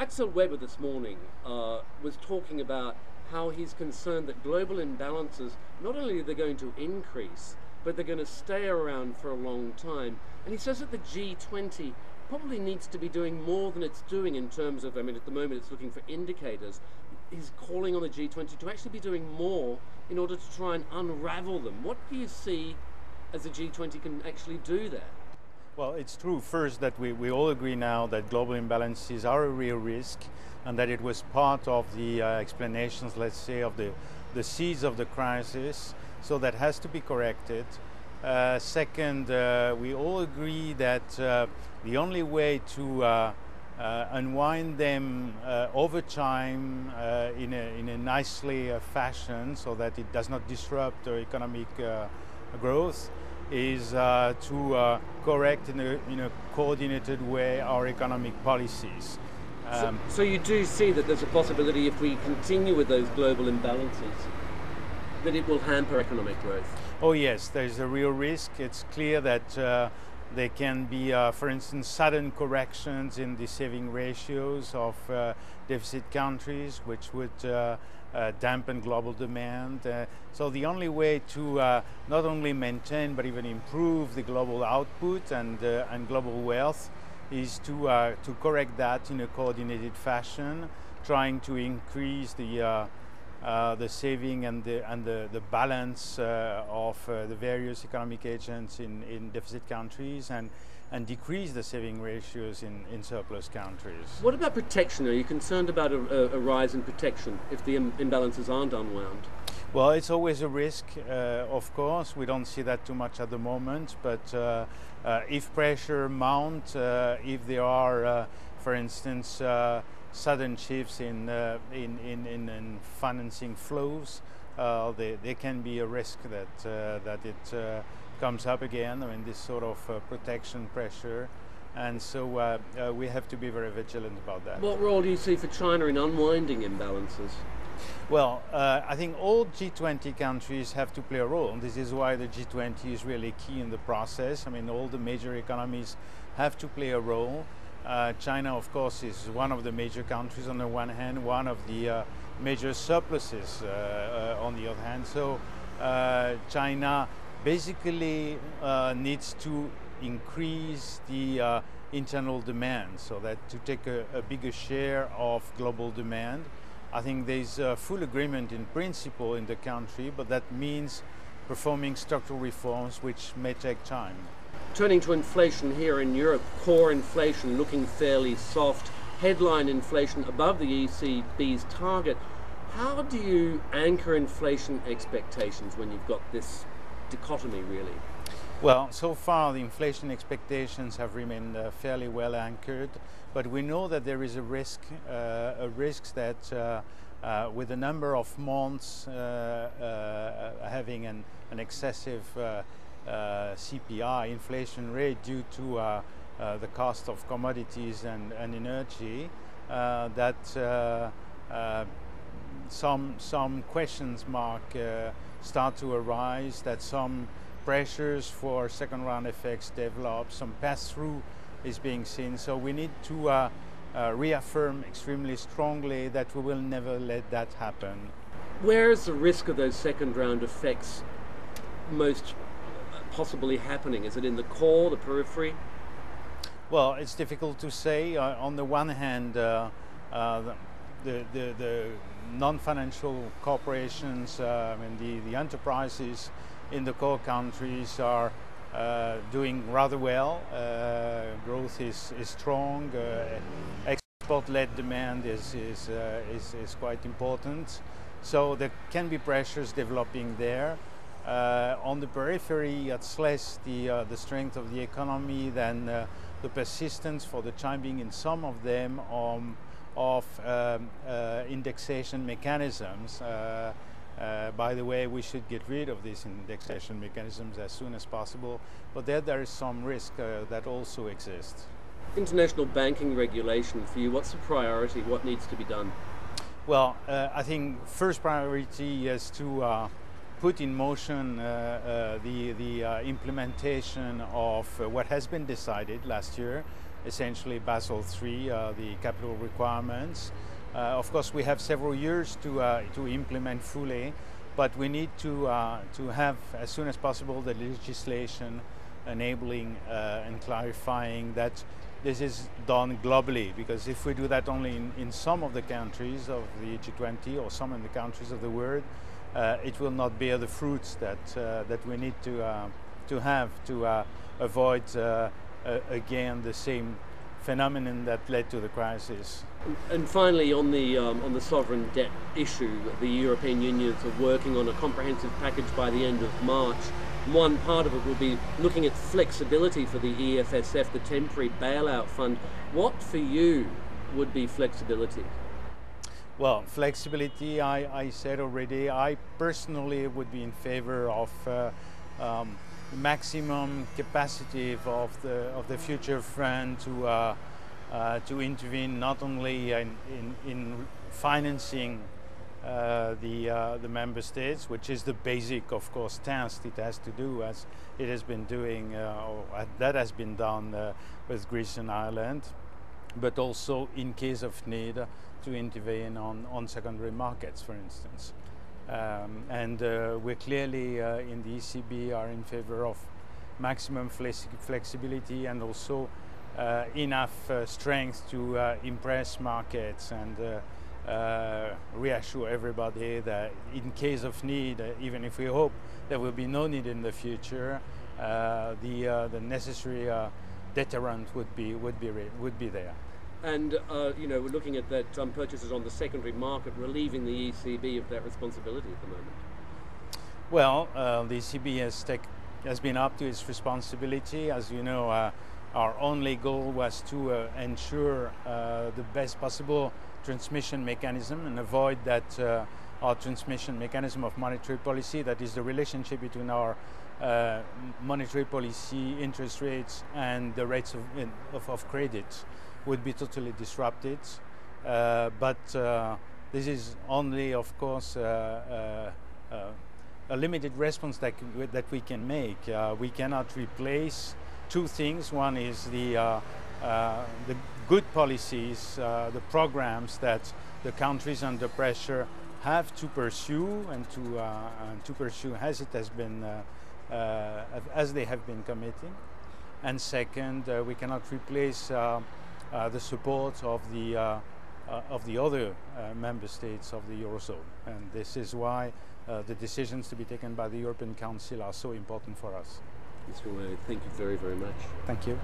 Axel Weber this morning was talking about how he's concerned that global imbalances, not only are they going to increase, but they're going to stay around for a long time. And he says that the G20 probably needs to be doing more than it's doing in terms of, I mean, at the moment it's looking for indicators. He's calling on the G20 to actually be doing more in order to try and unravel them. What do you see as the G20 can actually do there? Well, it's true first that we all agree now that global imbalances are a real risk and that it was part of the explanations, let's say, of the seeds of the crisis. So that has to be corrected. Second, we all agree that the only way to unwind them over time in a nicely fashion so that it does not disrupt economic growth is to correct in a coordinated way our economic policies. So you do see that there's a possibility if we continue with those global imbalances that it will hamper economic growth? Oh yes, there's a real risk. It's clear that there can be, for instance, sudden corrections in the saving ratios of deficit countries, which would dampen global demand. So the only way to not only maintain but even improve the global output and global wealth is to correct that in a coordinated fashion, trying to increase the saving and the balance of the various economic agents in deficit countries and decrease the saving ratios in surplus countries. What about protection? Are you concerned about a rise in protection if the imbalances aren't unwound? Well, it's always a risk, of course. We don't see that too much at the moment, but if pressure mounts, if there are, for instance, sudden shifts in financing flows, there can be a risk that it comes up again. I mean, this sort of protection pressure, and so we have to be very vigilant about that. What role do you see for China in unwinding imbalances? Well, I think all G20 countries have to play a role. And this is why the G20 is really key in the process. I mean, all the major economies have to play a role. China, of course, is one of the major countries on the one hand, one of the major surpluses on the other hand. So China basically needs to increase the internal demand so that to take a bigger share of global demand. I think there's full agreement in principle in the country, but that means performing structural reforms which may take time. Turning to inflation here in Europe, core inflation looking fairly soft, headline inflation above the ECB's target. How do you anchor inflation expectations when you've got this dichotomy, really? Well, so far the inflation expectations have remained fairly well anchored, but we know that there is a risk that with the number of months having an excessive CPI inflation rate due to the cost of commodities and energy, that some questions mark start to arise, that some pressures for second round effects develop, some pass-through is being seen. So we need to reaffirm extremely strongly that we will never let that happen. Where is the risk of those second round effects most possibly happening? Is it in the core, the periphery? Well, it's difficult to say. On the one hand, the non-financial corporations, I mean the enterprises in the core countries are doing rather well. Growth is strong. Export-led demand is quite important. So there can be pressures developing there. On the periphery, it's less the strength of the economy than the persistence for the time being in some of them of indexation mechanisms. By the way, we should get rid of these indexation mechanisms as soon as possible, but there is some risk that also exists. International banking regulation for you, what's the priority? What needs to be done? Well, I think first priority is to put in motion the implementation of what has been decided last year, essentially Basel III, the capital requirements. Of course, we have several years to implement fully, but we need to have as soon as possible the legislation enabling and clarifying that this is done globally, because if we do that only in some of the countries of the G20 or some of the countries of the world, it will not bear the fruits that we need to have to avoid again the same phenomenon that led to the crisis. And finally, on the sovereign debt issue, the European Union is working on a comprehensive package by the end of March. One part of it will be looking at flexibility for the EFSF, the temporary bailout fund. What for you would be flexibility? Well, flexibility, I said already, I personally would be in favor of maximum capacity of the future fund to intervene not only in financing the member states, which is the basic, of course, task it has to do, as it has been doing, or that has been done with Greece and Ireland, but also in case of need to intervene on secondary markets, for instance. We clearly in the ECB are in favor of maximum flexibility and also enough strength to impress markets and reassure everybody that in case of need, even if we hope there will be no need in the future, the necessary deterrent would be there. And we're looking at that purchases on the secondary market, relieving the ECB of that responsibility at the moment. Well, the ECB has been up to its responsibility. As you know, our only goal was to ensure the best possible transmission mechanism and avoid that our transmission mechanism of monetary policy, that is the relationship between our monetary policy, interest rates, and the rates of credit, would be totally disrupted. But this is only, of course, a limited response that we can make. We cannot replace two things. One is the good policies, the programs that the countries under pressure have to pursue and to pursue as it has been, as they have been committing. And second, we cannot replace the support of the other member states of the Eurozone. And this is why the decisions to be taken by the European Council are so important for us. Mr. Noyer, thank you very, very much. Thank you.